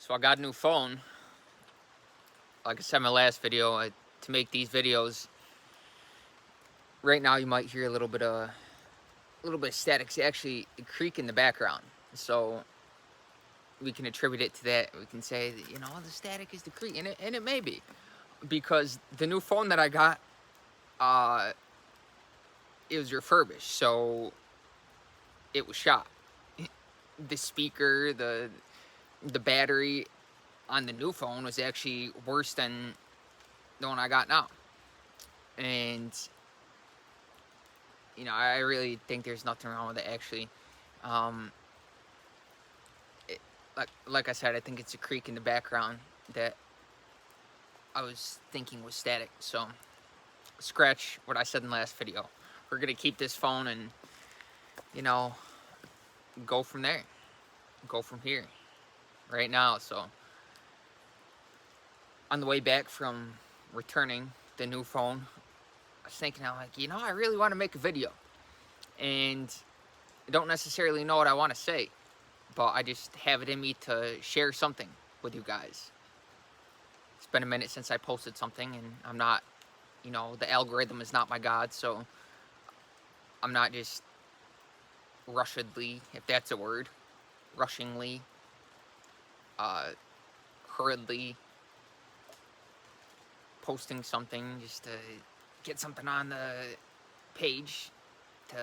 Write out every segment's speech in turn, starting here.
So I got a new phone. Like I said in my last video, to make these videos, right now you might hear a little bit of static. It's actually a creak in the background. So we can attribute it to that. We can say that, the static is the creak, and it may be, because the new phone that I got, it was refurbished, so it was shot. The speaker, the battery on the new phone was actually worse than the one I got now. And I really think there's nothing wrong with it, actually. Um, like I said, I think it's a creak in the background that I was thinking was static. So scratch what I said in the last video. We're gonna keep this phone and go from there, go from here, right now. So on the way back from returning the new phone, I was thinking, I'm like, I really want to make a video, and I don't necessarily know what I want to say, but I just have it in me to share something with you guys. It's been a minute since I posted something, and I'm not, the algorithm is not my god, so I'm not just rushedly, if that's a word, rushingly, hurriedly posting something just to get something on the page to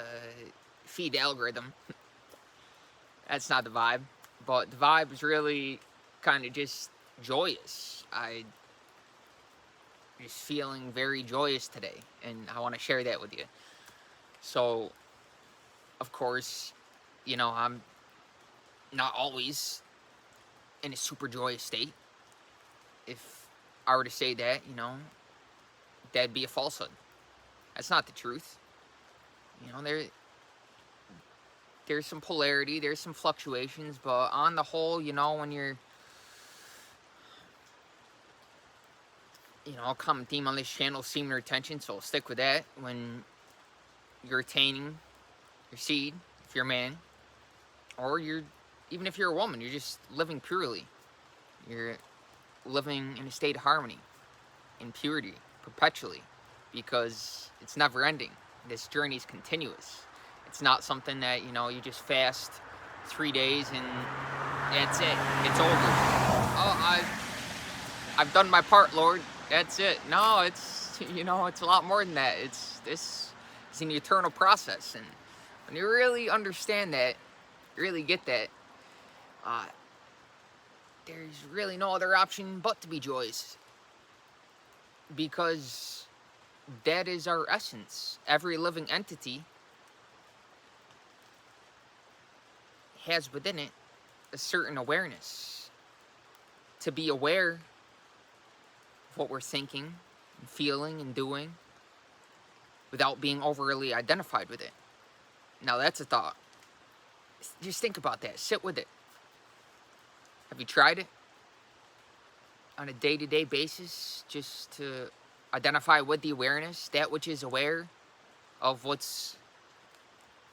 feed the algorithm. That's not the vibe, but the vibe is really kind of just joyous. I just feeling very joyous today, and I want to share that with you. So, of course, I'm not always in a super joyous state. If I were to say that, that'd be a falsehood. That's not the truth. There's some polarity, there's some fluctuations, but on the whole, when you're, a common theme on this channel is semen retention, so I'll stick with that. When you're retaining your seed, if you're a man, or even if you're a woman, you're just living purely. You're living in a state of harmony, in purity, perpetually, because it's never ending. This journey is continuous. It's not something that, you just fast 3 days and that's it. It's over. Oh, I've done my part, Lord. That's it. No, it's, it's a lot more than that. This is an eternal process. And when you really understand that, really get that, there's really no other option but to be joyous. Because that is our essence. Every living entity has within it a certain awareness. To be aware of what we're thinking, and feeling, and doing without being overly identified with it. Now that's a thought. Just think about that. Sit with it. Have you tried it on a day-to-day basis, just to identify with the awareness, that which is aware of what's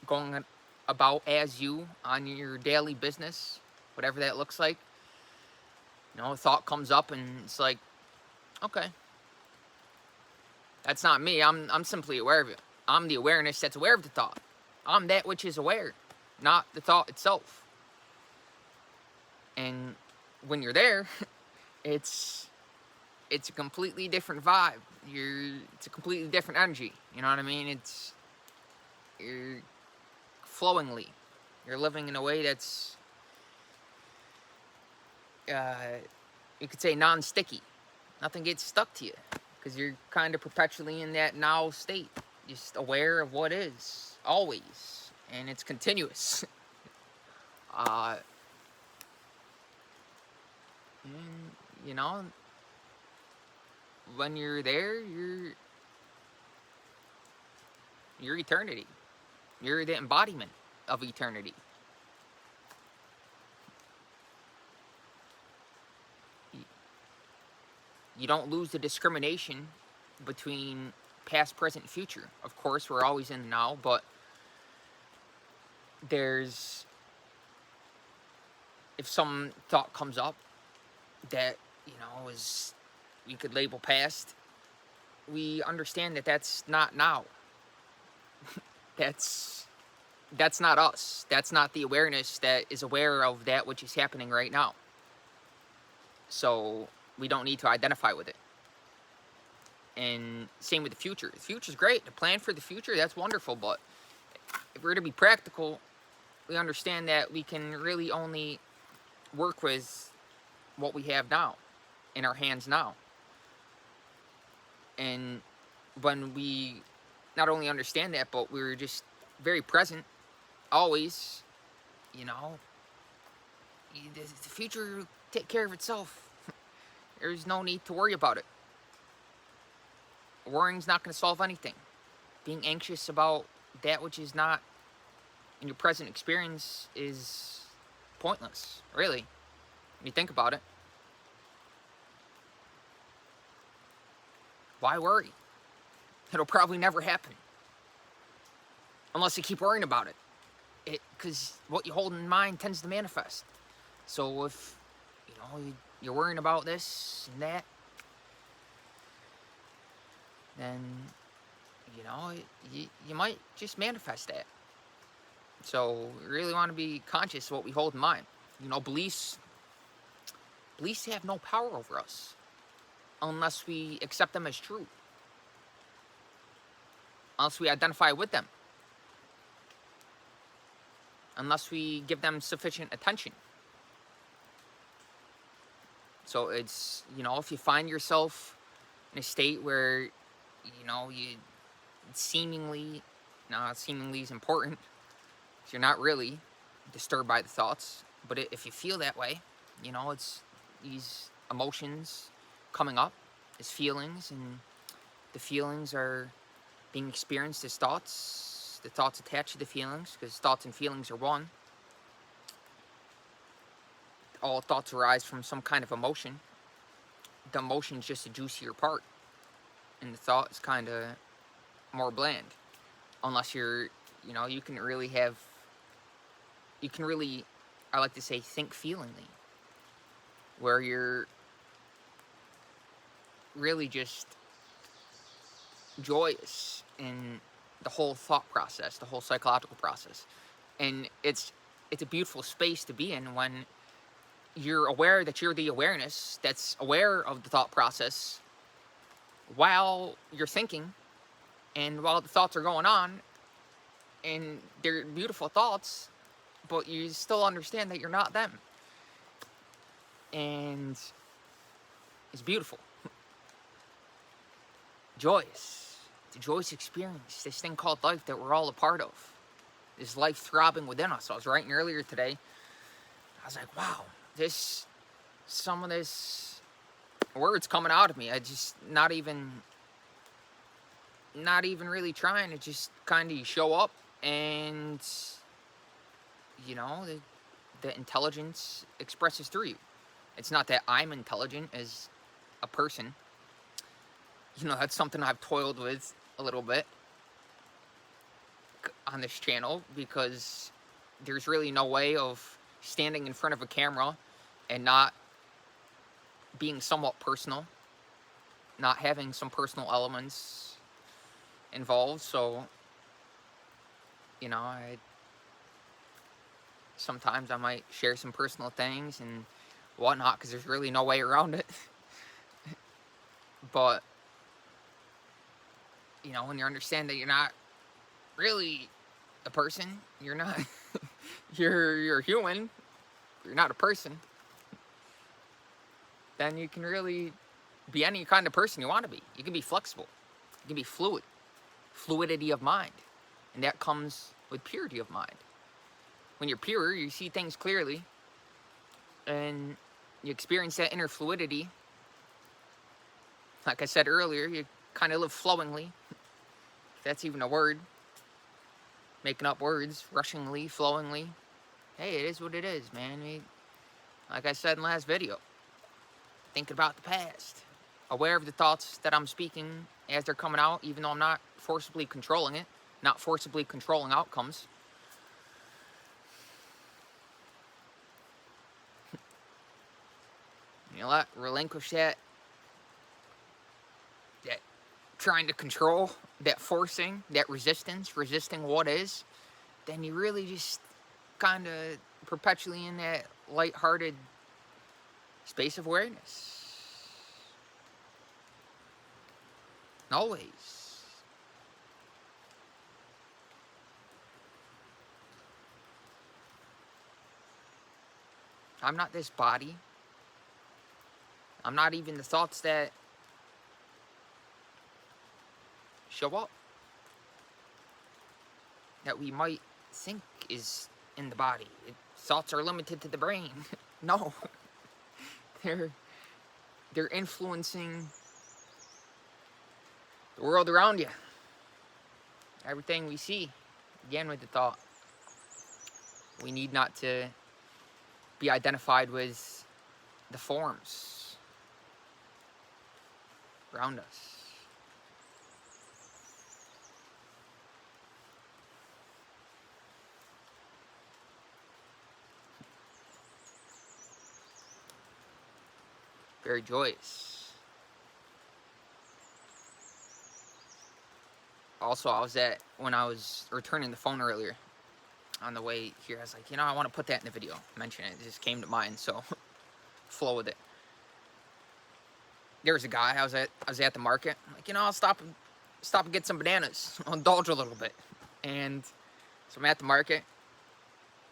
going about as you on your daily business, whatever that looks like? A thought comes up and it's like, okay, that's not me. I'm simply aware of it. I'm the awareness that's aware of the thought. I'm that which is aware, not the thought itself. And when you're there, it's a completely different vibe. It's a completely different energy. You know what I mean? You're flowingly. You're living in a way that's, you could say, non-sticky. Nothing gets stuck to you because you're kind of perpetually in that now state, just aware of what is always, and it's continuous. And when you're there, you're eternity. You're the embodiment of eternity. You don't lose the discrimination between past, present, and future. Of course, we're always in the now, but if some thought comes up, that, is, you could label past, we understand that that's not now. That's not us. That's not the awareness that is aware of that which is happening right now. So we don't need to identify with it. And same with the future. The future's great. To plan for the future, that's wonderful. But if we're to be practical, we understand that we can really only work with what we have now, in our hands now. And when we not only understand that, but we're just very present, always, the future will take care of itself. There's no need to worry about it. Worrying's not going to solve anything. Being anxious about that which is not in your present experience is pointless, really, when you think about it. Why worry? It'll probably never happen. Unless you keep worrying about it. Because what you hold in mind tends to manifest. So if, you're worrying about this and that, then, you might just manifest that. So we really want to be conscious of what we hold in mind. Beliefs have no power over us unless we accept them as true. Unless we identify with them. Unless we give them sufficient attention. So it's, if you find yourself in a state where, you seemingly is important, because you're not really disturbed by the thoughts, but if you feel that way, it's these emotions coming up as feelings, and the feelings are being experienced as thoughts, the thoughts attached to the feelings, because thoughts and feelings are one. All thoughts arise from some kind of emotion. The emotion is just a juicier part, and the thought is kind of more bland. Unless you're, you can really, I like to say, think feelingly, where you're really just joyous in the whole thought process, the whole psychological process. And it's a beautiful space to be in when you're aware that you're the awareness that's aware of the thought process while you're thinking, and while the thoughts are going on, and they're beautiful thoughts, but you still understand that you're not them. And it's beautiful. Joyous. It's a joyous experience. This thing called life that we're all a part of. This life throbbing within us. I was writing earlier today. I was like, wow, some of this words coming out of me. I just not even really trying to just kind of show up, and the intelligence expresses through you. It's not that I'm intelligent as a person. That's something I've toiled with a little bit on this channel, because there's really no way of standing in front of a camera and not being somewhat personal, not having some personal elements involved. So, sometimes I might share some personal things and whatnot, because there's really no way around it. But, when you understand that you're not really a person, you're not, you're a human, you're not a person, then you can really be any kind of person you want to be. You can be flexible. You can be fluid. Fluidity of mind. And that comes with purity of mind. When you're pure, you see things clearly, and you experience that inner fluidity. Like I said earlier, you kind of live flowingly, if that's even a word. Making up words, rushingly, flowingly. Hey, it is what it is, man. Like I said in the last video, thinking about the past, aware of the thoughts that I'm speaking as they're coming out, even though I'm not forcibly controlling it, not forcibly controlling outcomes. relinquish that trying to control, that forcing, that resisting what is, then you really just kind of perpetually in that lighthearted space of awareness. Always. I'm not this body. I'm not even the thoughts that show up that we might think is in the body. Thoughts are limited to the brain. No. They're influencing the world around you. Everything we see, again with the thought. We need not to be identified with the forms around us. Very joyous. Also, when I was returning the phone earlier, on the way here, I was like, I want to put that in the video. Mention it. It just came to mind, so flow with it. There was a guy. I was at the market. I'm like, I'll stop and get some bananas. I'll indulge a little bit. And so I'm at the market.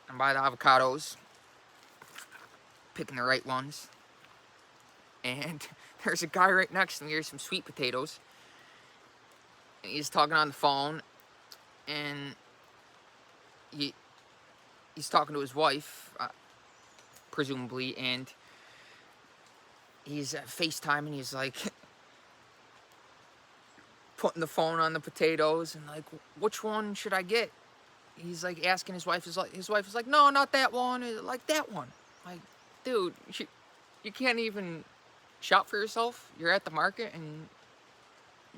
I'm by the avocados, picking the right ones. And there's a guy right next to me. There's some sweet potatoes. And he's talking on the phone, and he's talking to his wife, presumably, and he's FaceTiming. He's like putting the phone on the potatoes and like, which one should I get? He's like asking his wife. His wife is like, no, not that one. Like that one. Like, dude, you can't even shop for yourself. You're at the market and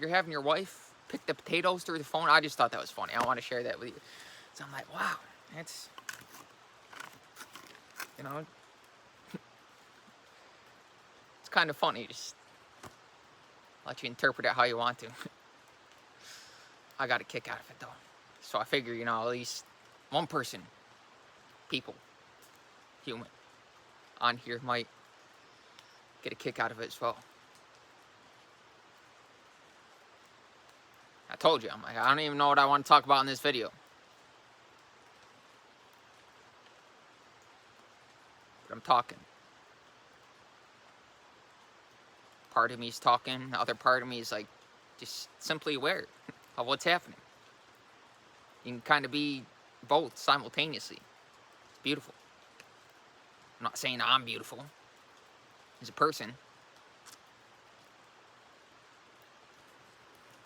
you're having your wife pick the potatoes through the phone. I just thought that was funny. I want to share that with you. So I'm like, wow, that's, it's kind of funny. Just let you interpret it how you want to. I got a kick out of it though. So I figure, at least one person, human, on here might get a kick out of it as well. I told you, I'm like, I don't even know what I want to talk about in this video. But I'm talking. Part of me is talking, the other part of me is like, just simply aware of what's happening. You can kind of be both simultaneously. It's beautiful. I'm not saying I'm beautiful as a person.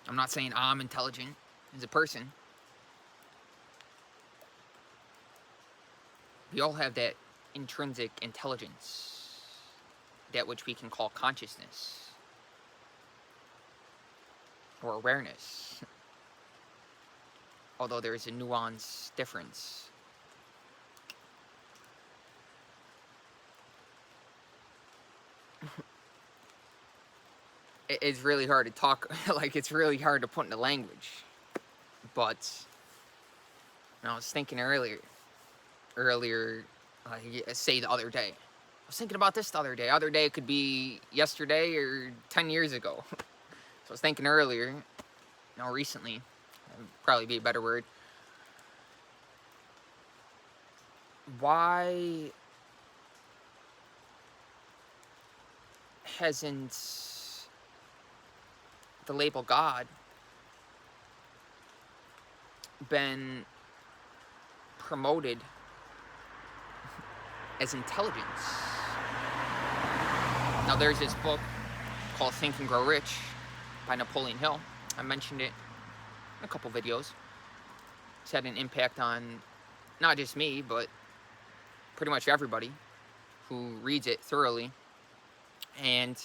I'm not saying I'm intelligent as a person. We all have that intrinsic intelligence, that which we can call consciousness or awareness. Although there is a nuance difference. It's really hard to talk, like it's really hard to put into language. But I was thinking earlier, say the other day. I was thinking about this the other day. Other day it could be yesterday or 10 years ago. So I was thinking earlier, recently, that would probably be a better word. Why hasn't the label God been promoted as intelligence? Now there's this book called Think and Grow Rich by Napoleon Hill. I mentioned it in a couple videos. It's had an impact on not just me, but pretty much everybody who reads it thoroughly. And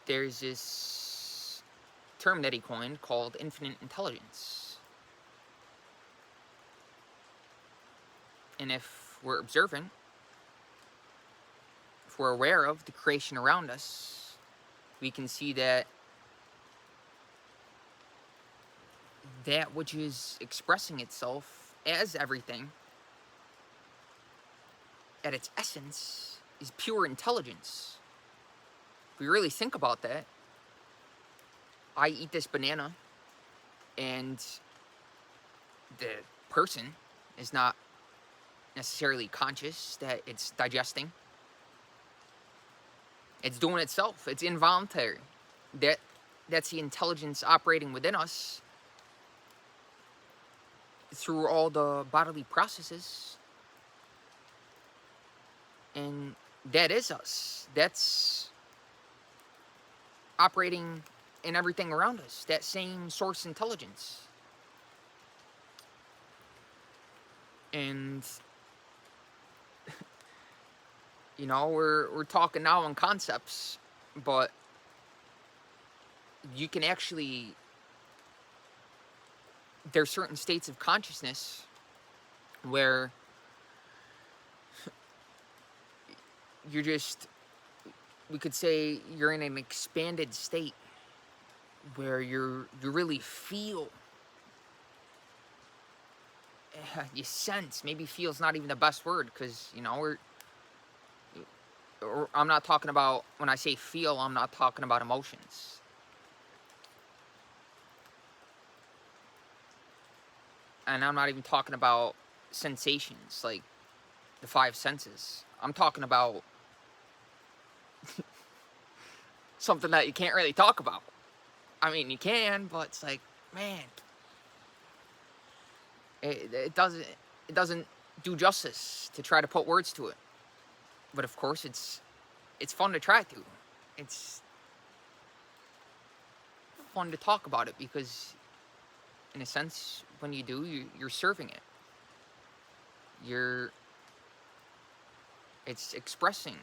there's this term that he coined called infinite intelligence. And if we're observant, if we're aware of the creation around us, we can see that that which is expressing itself as everything, at its essence, is pure intelligence. If we really think about that, I eat this banana, and the person is not necessarily conscious that it's digesting. It's doing itself. It's involuntary. That's the intelligence operating within us through all the bodily processes. And that is us. That's operating in everything around us. That same source intelligence. And you know, we're talking now in concepts, but you can actually, there's certain states of consciousness where you're just, we could say you're in an expanded state where you really feel, you sense, maybe feel's not even the best word, because, you know, I'm not talking about, when I say feel, I'm not talking about emotions. And I'm not even talking about sensations, like the five senses. I'm talking about something that you can't really talk about. I mean, you can, but it's like, man, it doesn't do justice to try to put words to it. But of course, it's fun to try to. It's fun to talk about it because, in a sense, when you do, you're serving it. It's expressing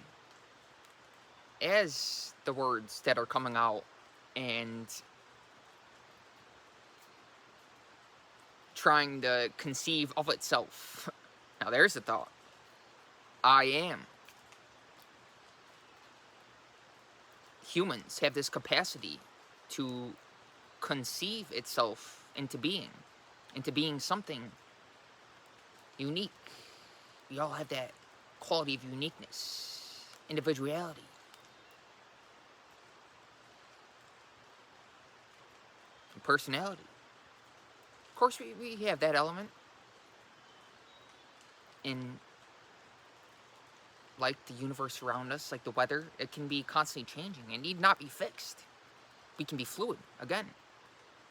as the words that are coming out and trying to conceive of itself. Now there's the thought. I am. Humans have this capacity to conceive itself into being something unique. We all have that quality of uniqueness, individuality. And personality. Of course, we have that element. In, like the universe around us, like the weather, it can be constantly changing. It need not be fixed. We can be fluid, again.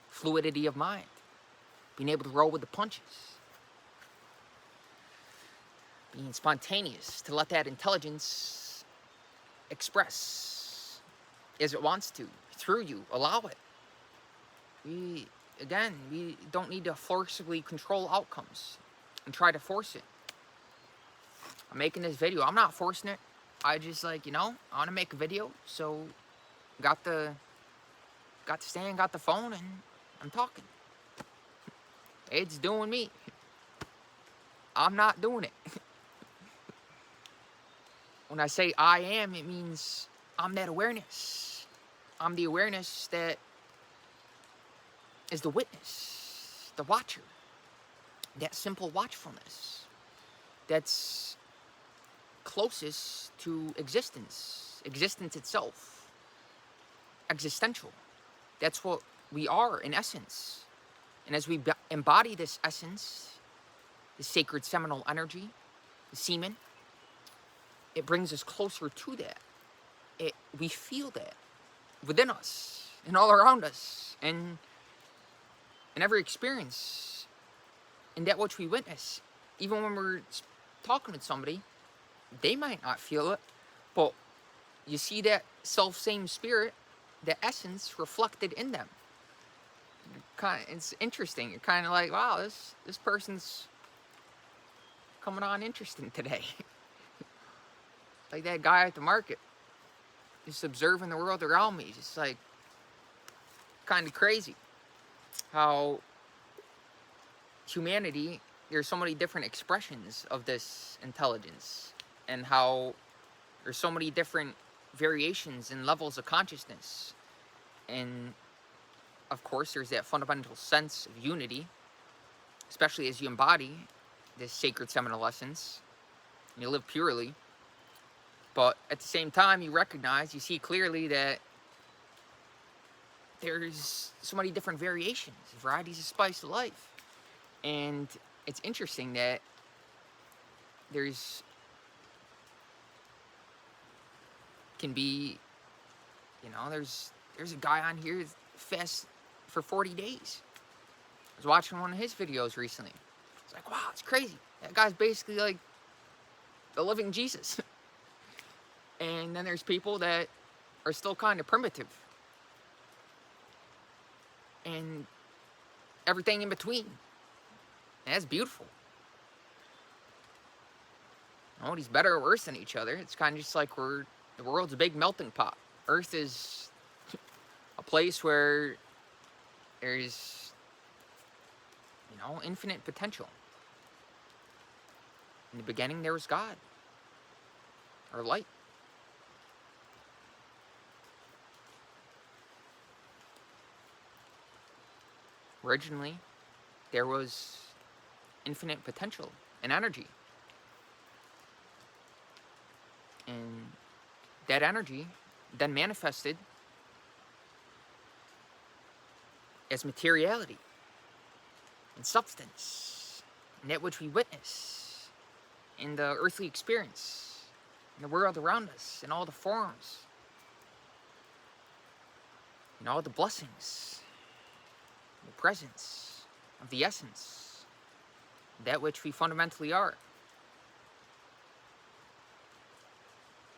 Fluidity of mind. Being able to roll with the punches. Being spontaneous, to let that intelligence express as it wants to, through you, allow it. We don't need to forcibly control outcomes and try to force it. I'm making this video, I'm not forcing it. I just, like, you know, I want to make a video, so got the stand, got the phone, and I'm talking. It's doing me. I'm not doing it. When I say I am, it means I'm that awareness. I'm the awareness that is the witness, the watcher. That simple watchfulness that's closest to existence itself, existential. That's what we are in essence. And as we embody this essence, the sacred seminal energy, the semen, it brings us closer to that. We feel that within us and all around us, and in every experience, in that which we witness. Even when we're talking with somebody, they might not feel it, but you see that self-same spirit, the essence reflected in them. It's interesting. You're kind of like, wow, this person's coming on interesting today. Like that guy at the market, just observing the world around me. Just like, kind of crazy how humanity, there's so many different expressions of this intelligence, and how There's so many different variations and levels of consciousness. And of course, there's that fundamental sense of unity, especially as you embody this sacred seminal essence and you live purely. But at the same time, you recognize, you see clearly that there's so many different variations, varieties of spice of life. And it's interesting that there's can be, there's a guy on here that fasts for 40 days. I was watching one of his videos recently. It's like, wow, it's crazy. That guy's basically like the living Jesus. And then there's people that are still kind of primitive. And everything in between. And that's beautiful. Nobody's better or worse than each other. It's kind of just like the world's a big melting pot. Earth is a place where there's, infinite potential. In the beginning, there was God, or light. Originally, there was infinite potential and energy. And that energy then manifested as materiality and substance, and that which we witness in the earthly experience, in the world around us, in all the forms, in all the blessings, the presence of the essence, that which we fundamentally are.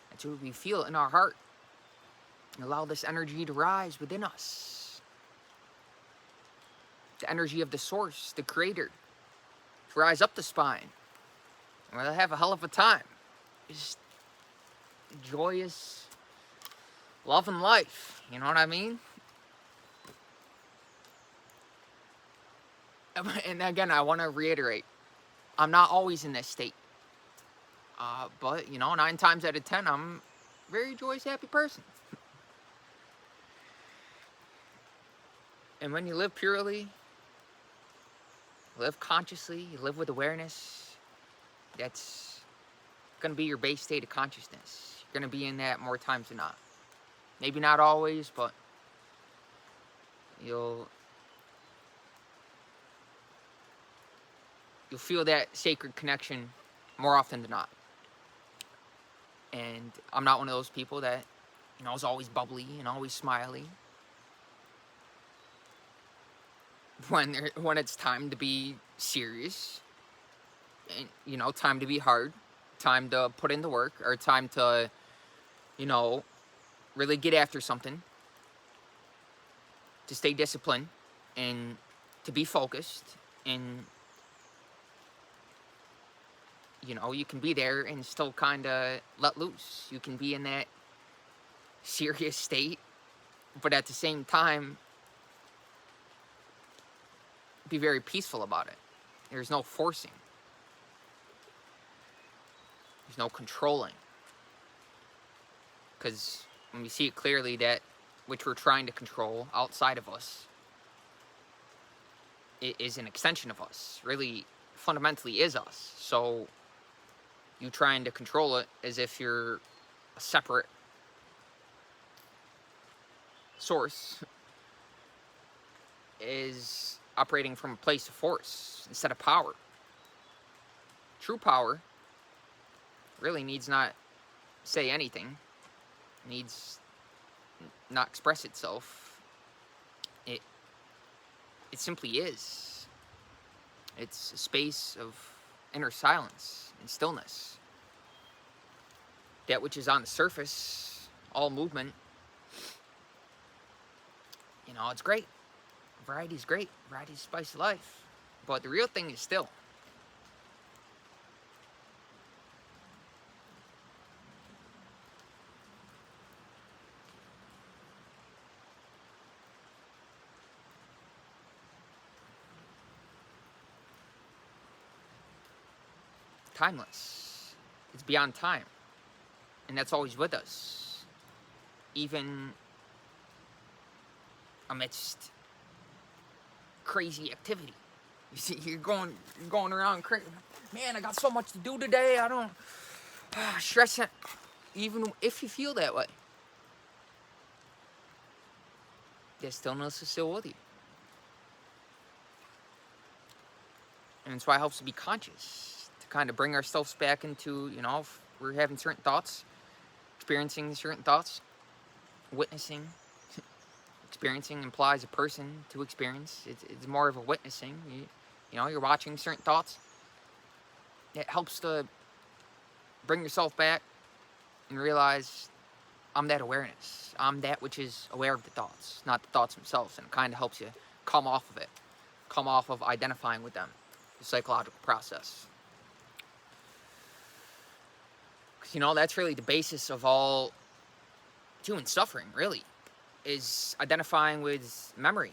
That's what we feel in our heart. And allow this energy to rise within us. The energy of the source, the creator, to rise up the spine. And we'll have a hell of a time. Just joyous, loving life. You know what I mean? And again, I want to reiterate, I'm not always in this state. But, 9 times out of 10, I'm a very joyous, happy person. And when you live purely, live consciously, you live with awareness, that's going to be your base state of consciousness. You're going to be in that more times than not. Maybe not always, but you'll feel that sacred connection more often than not. And I'm not one of those people that, is always bubbly and always smiley. When it's time to be serious, and, time to be hard, time to put in the work, or time to, really get after something, to stay disciplined, and to be focused, and you can be there and still kind of let loose. You can be in that serious state, but at the same time, be very peaceful about it. There's no forcing. There's no controlling. Because when we see it clearly, that which we're trying to control outside of us, it is an extension of us. Really, fundamentally is us. So you trying to control it as if you're a separate source is operating from a place of force instead of power. True power really needs not say anything, needs not express itself. It simply is. It's a space of inner silence and stillness. That which is on the surface, all movement, it's great. Variety's great. Variety's the spice of life. But the real thing is still. Timeless. It's beyond time And that's always with us, even amidst crazy activity. You see, you're going around crazy. Man, I got so much to do today. I don't stress it. Even if you feel that way, that stillness is still with you. And that's why it helps to be conscious, to kind of bring ourselves back into, if we're having certain thoughts, experiencing certain thoughts, witnessing. Experiencing implies a person to experience. It's more of a witnessing. You're watching certain thoughts. It helps to bring yourself back and realize I'm that awareness. I'm that which is aware of the thoughts, not the thoughts themselves. And it kind of helps you come off of it, come off of identifying with them, the psychological process. Because, that's really the basis of all human suffering, really, is identifying with memory.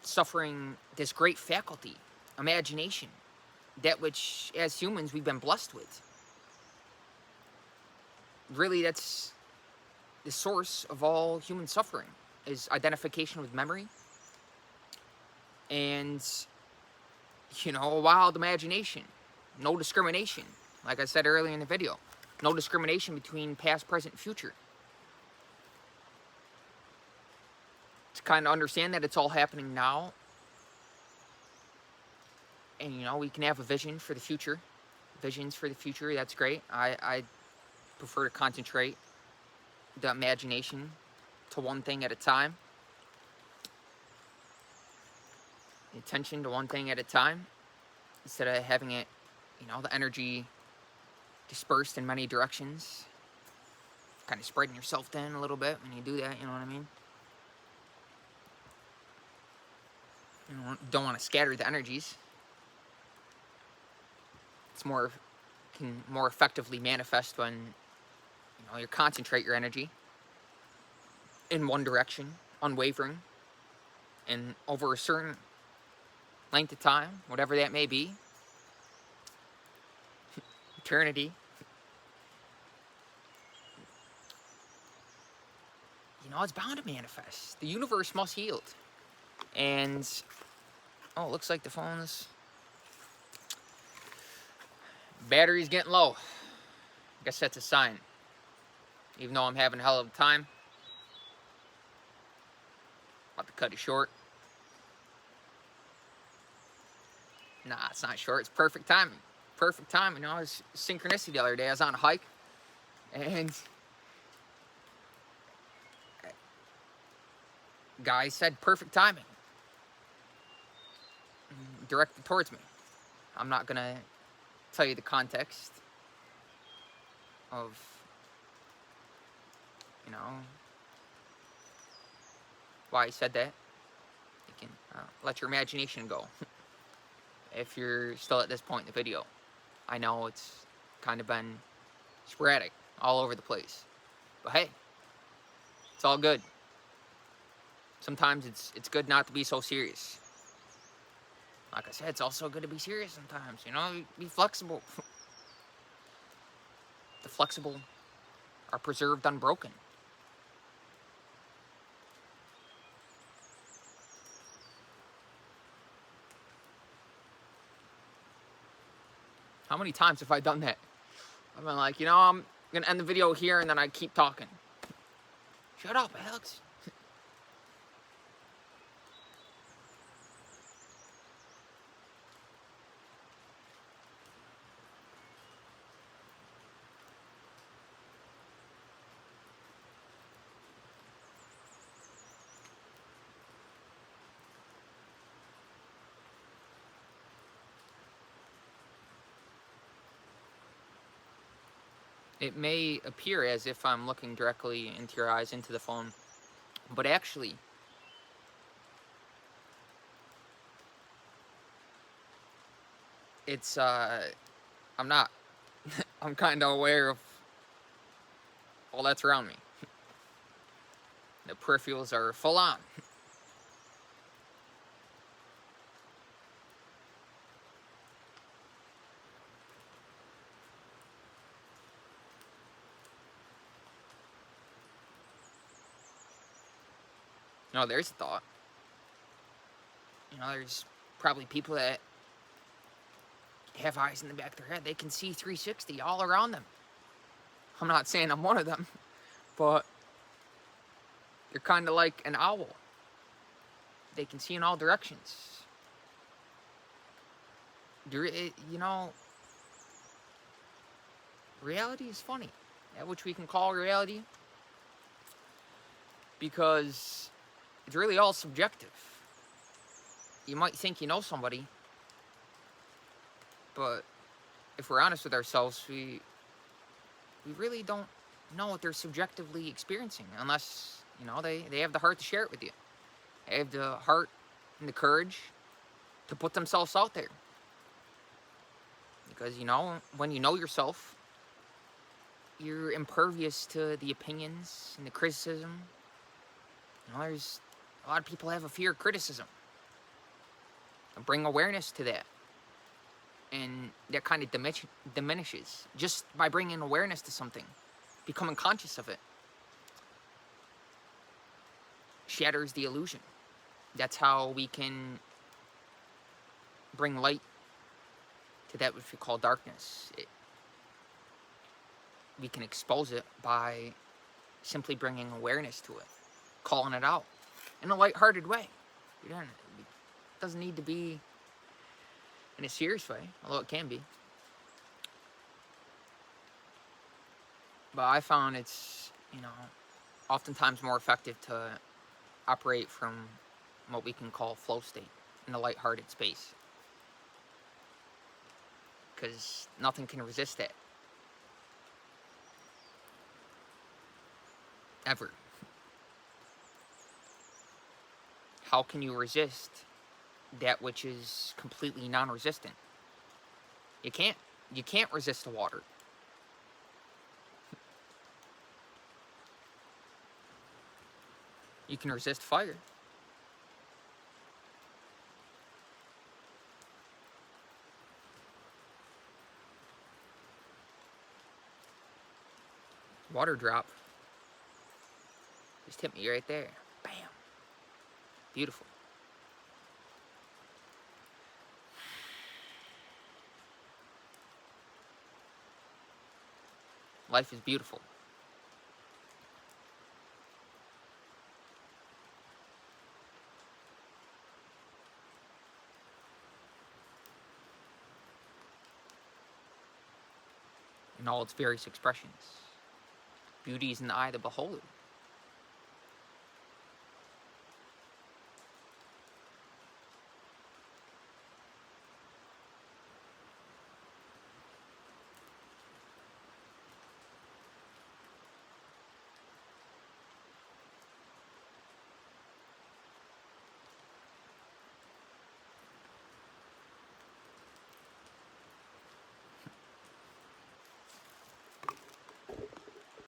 Suffering this great faculty, imagination, that which, as humans, we've been blessed with. Really, that's the source of all human suffering, is identification with memory. And, a wild imagination. No discrimination. Like I said earlier in the video. No discrimination between past, present, and future. To kind of understand that it's all happening now. And, we can have a vision for the future. Visions for the future, that's great. I prefer to concentrate the imagination to one thing at a time. The attention to one thing at a time. Instead of having it, the energy dispersed in many directions. Kind of spreading yourself thin a little bit when you do that, you know what I mean? You don't want to scatter the energies. It's can more effectively manifest when you concentrate your energy in one direction, unwavering, and over a certain length of time, whatever that may be, eternity. It's bound to manifest. The universe must yield. And it looks like the phone's battery's getting low. I guess that's a sign. Even though I'm having a hell of a time. About to cut it short. Nah, it's not short. It's perfect timing. Perfect timing. It was synchronicity the other day. I was on a hike. And guy said perfect timing. Directed towards me. I'm not going to tell you the context of, why he said that. You can let your imagination go. If you're still at this point in the video. I know it's kind of been sporadic, all over the place. But hey, it's all good. Sometimes it's good not to be so serious. Like I said, it's also good to be serious sometimes, be flexible. The flexible are preserved unbroken. How many times have I done that? I've been like, I'm going to end the video here, and then I keep talking. Shut up, Alex. It may appear as if I'm looking directly into your eyes, into the phone, but actually, it's, I'm not. I'm kind of aware of all that's around me. The peripherals are full on. There's a thought. There's probably people that have eyes in the back of their head. They can see 360 all around them. I'm not saying I'm one of them, but they're kind of like an owl. They can see in all directions. Reality is funny. That which we can call reality, because it's really all subjective. You might think you know somebody, but if we're honest with ourselves, we really don't know what they're subjectively experiencing, unless they have the heart to share it with you. They have the heart and the courage to put themselves out there. Because when you know yourself, you're impervious to the opinions and the criticism. There's a lot of people have a fear of criticism. And bring awareness to that, and that kind of diminishes just by bringing awareness to something. Becoming conscious of it shatters the illusion. That's how we can bring light to that which we call darkness. We can expose it by simply bringing awareness to it, calling it out in a lighthearted way. It doesn't need to be in a serious way, although it can be. But I found it's, oftentimes more effective to operate from what we can call flow state, in a lighthearted space. Because nothing can resist that. Ever. How can you resist that which is completely non-resistant? You can't. You can't resist the water. You can resist fire. Water drop just hit me right there. Bam. Beautiful. Life is beautiful. In all its various expressions. Beauty is in the eye of the beholder.